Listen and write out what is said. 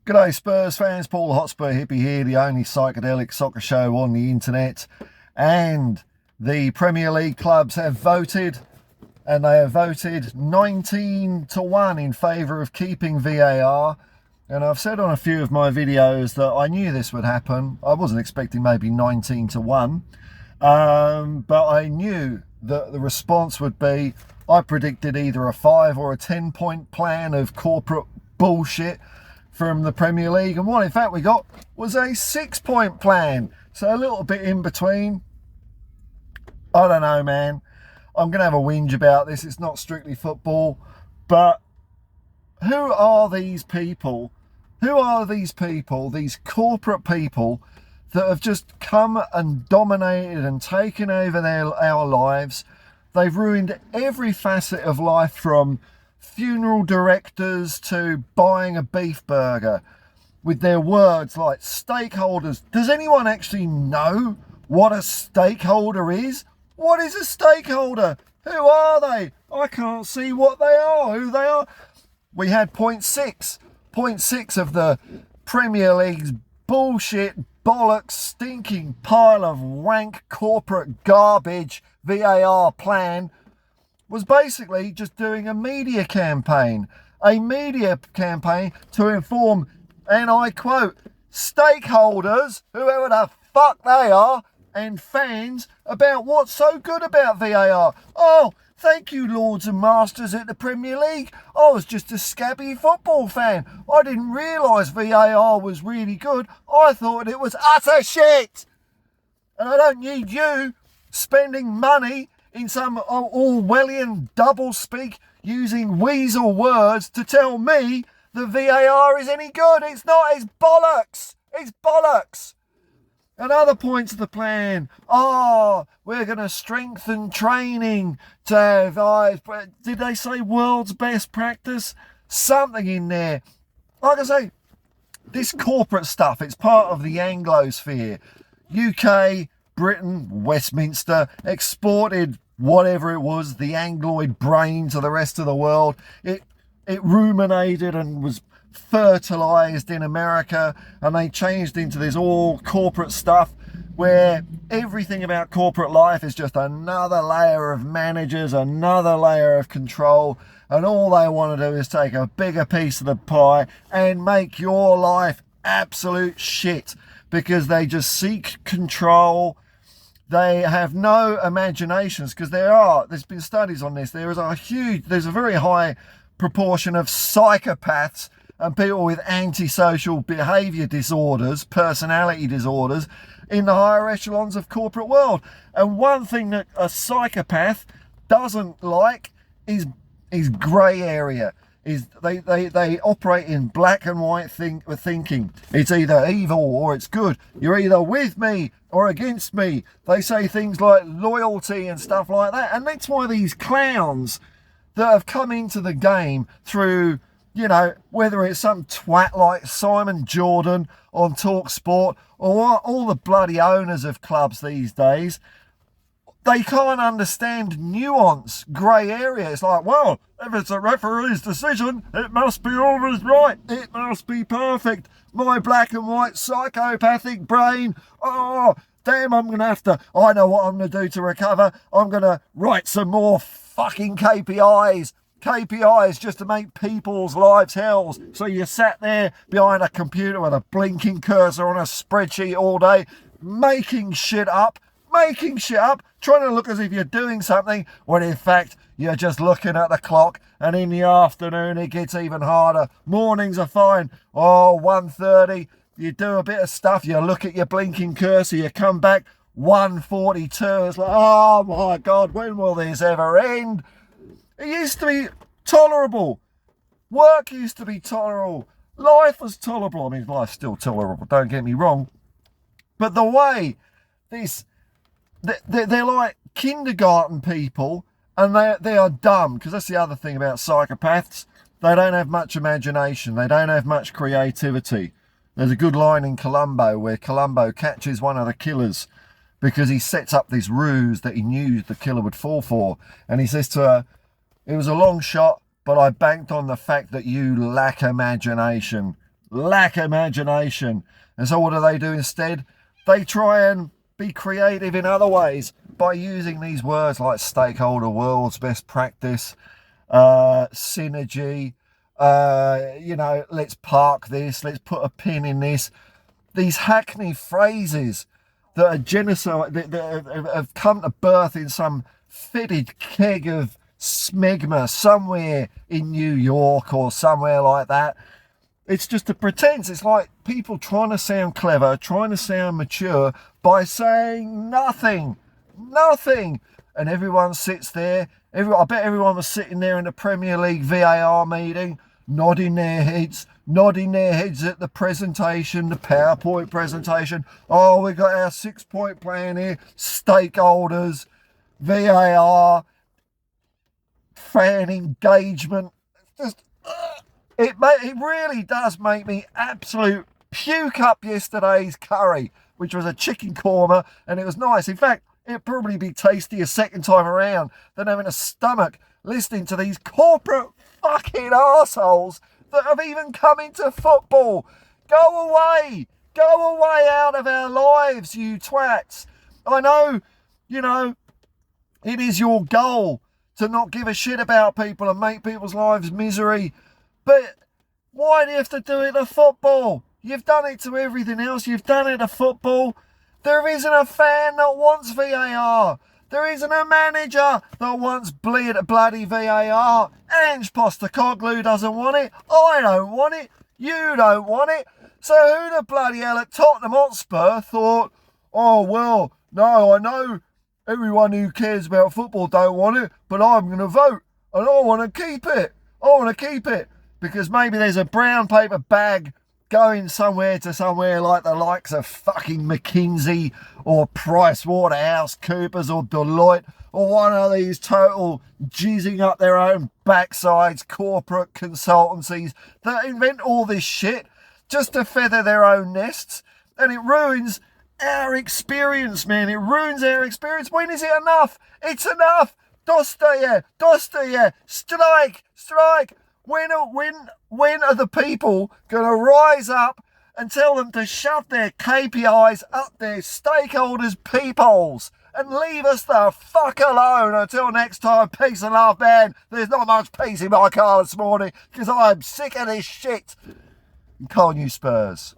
G'day Spurs fans, Paul Hotspur hippie here, the only psychedelic soccer show on the internet. And the Premier League clubs have voted, and they have voted 19-1 in favour of keeping VAR. And I've said on a few of my videos that I knew this would happen. I wasn't expecting maybe 19-1, but I knew that the response would be, I predicted either a 5 or a 10-point plan of corporate bullshit from the Premier League, and what in fact we got was a 6-point plan, so a little bit in between. I don't know, man. I'm gonna have a whinge about this. It's not strictly football, but who are these people? Who are these people, these corporate people that have just come and dominated and taken over our lives? They've ruined every facet of life, from funeral directors to buying a beef burger, with their words like stakeholders. Does anyone actually know what a stakeholder is? What is a stakeholder? Who are they? I can't see what they are, who they are. We had point six of the Premier League's bullshit, bollocks, stinking pile of rank corporate garbage VAR plan was basically just doing a media campaign to inform, and I quote, stakeholders, whoever the fuck they are, and fans about what's so good about VAR. Oh, thank you, lords and masters at the Premier League. I was just a scabby football fan. I didn't realise VAR was really good. I thought it was utter shit. And I don't need you spending money in some Orwellian doublespeak using weasel words to tell me the VAR is any good. It's not. It's bollocks. It's bollocks. And other points of the plan. Oh, we're going to strengthen training to have, did they say world's best practice? Something in there. Like I say, this corporate stuff, it's part of the Anglosphere. UK, Britain, Westminster exported whatever it was, the Angloid brain, to the rest of the world. It ruminated and was fertilized in America, and they changed into this all corporate stuff where everything about corporate life is just another layer of managers, another layer of control, and all they want to do is take a bigger piece of the pie and make your life absolute shit, because they just seek control. They have no imaginations, because there's been studies on this. There's a very high proportion of psychopaths and people with antisocial behaviour disorders, personality disorders, in the higher echelons of corporate world. And one thing that a psychopath doesn't like is grey area. They operate in black and white thinking. It's either evil or it's good. You're either with me or against me. They say things like loyalty and stuff like that. And that's why these clowns that have come into the game through, whether it's some twat like Simon Jordan on Talk Sport, or all the bloody owners of clubs these days, they can't understand nuance, grey area. It's like, well, if it's a referee's decision, it must be always right. It must be perfect. My black and white psychopathic brain, oh, damn, I know what I'm going to do to recover. I'm going to write some more fucking KPIs just to make people's lives hells. So you sat there behind a computer with a blinking cursor on a spreadsheet all day, making shit up, trying to look as if you're doing something, when in fact you're just looking at the clock. And in the afternoon it gets even harder. Mornings are fine. 1:30, you do a bit of stuff, you look at your blinking cursor, you come back, 1:42, it's like, oh my God, when will this ever end? It used to be tolerable. Work used to be tolerable. Life was tolerable. I mean, life's still tolerable, don't get me wrong. But the way they're like kindergarten people, and they are dumb, because that's the other thing about psychopaths. They don't have much imagination. They don't have much creativity. There's a good line in Columbo where Columbo catches one of the killers because he sets up this ruse that he knew the killer would fall for. And he says to her, it was a long shot, but I banked on the fact that you lack imagination. lack imagination. And so what do they do instead? They try and be creative in other ways by using these words like stakeholder, world's best practice, synergy, let's park this, let's put a pin in this. These hackneyed phrases that are genocide, that have come to birth in some fitted keg of smegma somewhere in New York or somewhere like that. It's just a pretense. It's like people trying to sound clever, trying to sound mature by saying nothing. And everyone sits there. I bet everyone was sitting there in the Premier League VAR meeting, nodding their heads at the presentation, the PowerPoint presentation. Oh, we got our 6-point plan here, stakeholders, VAR, fan engagement. It really does make me absolute puke up yesterday's curry, which was a chicken korma, and it was nice. In fact, it'd probably be tastier second time around than having a stomach listening to these corporate fucking arseholes that have even come into football. Go away out of our lives, you twats. I know, it is your goal to not give a shit about people and make people's lives misery. But why do you have to do it to football? You've done it to everything else. You've done it to football. There isn't a fan that wants VAR. There isn't a manager that wants bloody VAR. Ange Postecoglou doesn't want it. I don't want it. You don't want it. So who the bloody hell at Tottenham Hotspur thought, oh, well, no, I know everyone who cares about football don't want it, but I'm going to vote. And I want to keep it. Because maybe there's a brown paper bag going somewhere like the likes of fucking McKinsey or PricewaterhouseCoopers or Deloitte or one of these total jizzing up their own backsides corporate consultancies that invent all this shit just to feather their own nests. And it ruins our experience, man. It ruins our experience. When is it enough? It's enough. Dostoye, strike. When are the people going to rise up and tell them to shove their KPIs up their stakeholders' peepholes and leave us the fuck alone? Until next time, peace and love, man. There's not much peace in my car this morning because I'm sick of this shit. And call you Spurs.